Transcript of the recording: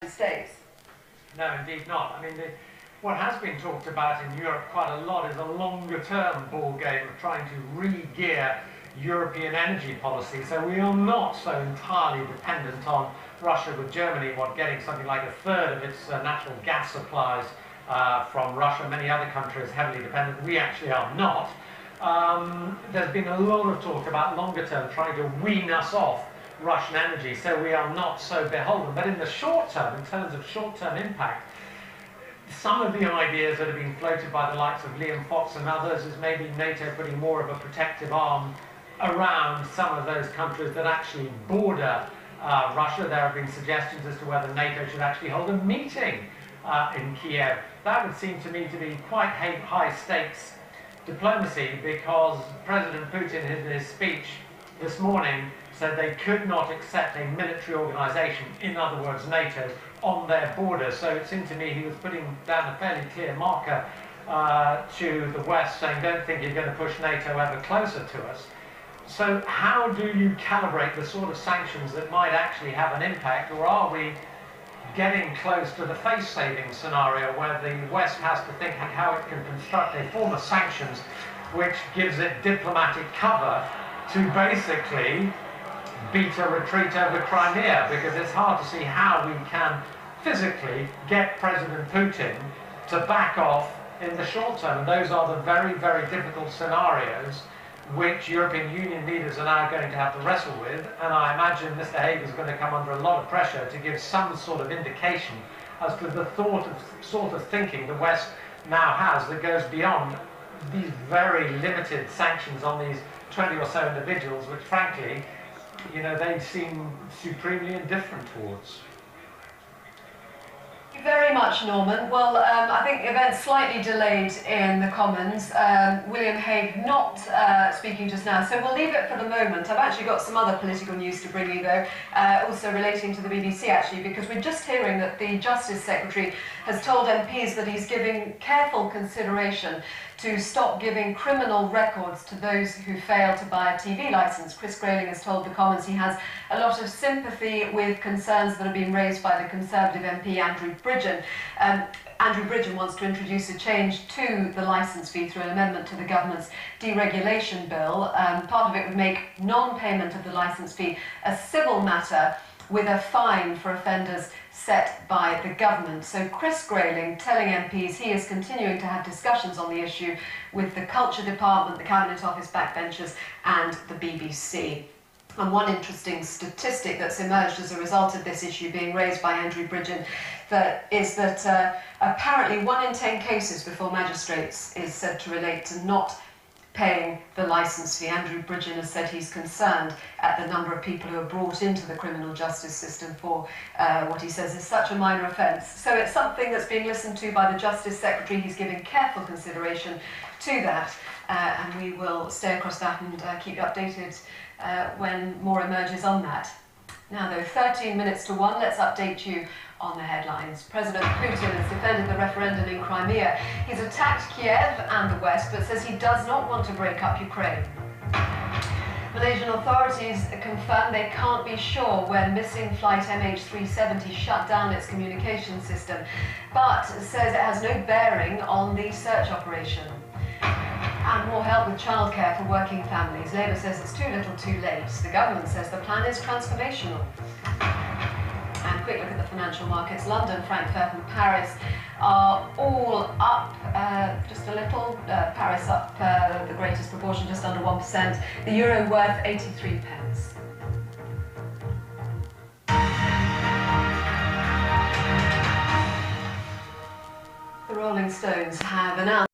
States. No, indeed not. I mean, what has been talked about in Europe quite a lot is a longer-term ball game of trying to re-gear European energy policy, so we are not so entirely dependent on Russia, with Germany getting something like a third of its natural gas supplies from Russia. Many other countries heavily dependent. We actually are not. There's been a lot of talk about longer term trying to wean us off Russian energy, so we are not so beholden. But in the short term, in terms of short-term impact, some of the ideas that have been floated by the likes of Liam Fox and others is maybe NATO putting more of a protective arm around some of those countries that actually border Russia. There have been suggestions as to whether NATO should actually hold a meeting in Kiev. That would seem to me to be quite high stakes diplomacy, because President Putin in his speech this morning said they could not accept a military organisation, in other words NATO, on their border. So it seemed to me he was putting down a fairly clear marker to the West, saying don't think you're going to push NATO ever closer to us. So how do you calibrate the sort of sanctions that might actually have an impact, or are we getting close to the face-saving scenario where the West has to think how it can construct a form of sanctions which gives it diplomatic cover to basically beat a retreat over Crimea? Because it's hard to see how we can physically get President Putin to back off in the short term. And those are the very, very difficult scenarios which European Union leaders are now going to have to wrestle with. And I imagine Mr. Hague is going to come under a lot of pressure to give some sort of indication as to the sort of thinking the West now has that goes beyond these very limited sanctions on these 20 or so individuals, which frankly, you know, they seem supremely indifferent towards. Thank you very much, Norman. Well, I think events slightly delayed in the Commons. William Hague not speaking just now, so we'll leave it for the moment. I've actually got some other political news to bring you, though, also relating to the BBC, actually, because we're just hearing that the Justice Secretary has told MPs that he's giving careful consideration to stop giving criminal records to those who fail to buy a TV licence. Chris Grayling has told the Commons he has a lot of sympathy with concerns that are being raised by the Conservative MP Andrew Bridgen. Andrew Bridgen wants to introduce a change to the licence fee through an amendment to the government's deregulation bill. Part of it would make non-payment of the licence fee a civil matter with a fine for offenders set by the government. So Chris Grayling telling MPs he is continuing to have discussions on the issue with the Culture Department, the Cabinet Office backbenchers and the BBC. And one interesting statistic that's emerged as a result of this issue being raised by Andrew Bridgen is that apparently 1 in 10 cases before magistrates is said to relate to not paying the licence fee. Andrew Bridgen has said he's concerned at the number of people who are brought into the criminal justice system for what he says is such a minor offence. So it's something that's being listened to by the Justice Secretary. He's giving careful consideration to that, and we will stay across that and keep you updated when more emerges on that. Now, though, 13 minutes to 1, let's update you on the headlines. President Putin has defended the referendum in Crimea. He's attacked Kiev and the West, but says he does not want to break up Ukraine. Malaysian authorities confirm they can't be sure when missing flight MH370 shut down its communication system, but says it has no bearing on the search operation. And more help with childcare for working families. Labour says it's too little too late. The government says the plan is transformational. And a quick look at the financial markets. London, Frankfurt and Paris are all up just a little. Paris up the greatest proportion, just under 1%. The euro worth 83 pence. The Rolling Stones have announced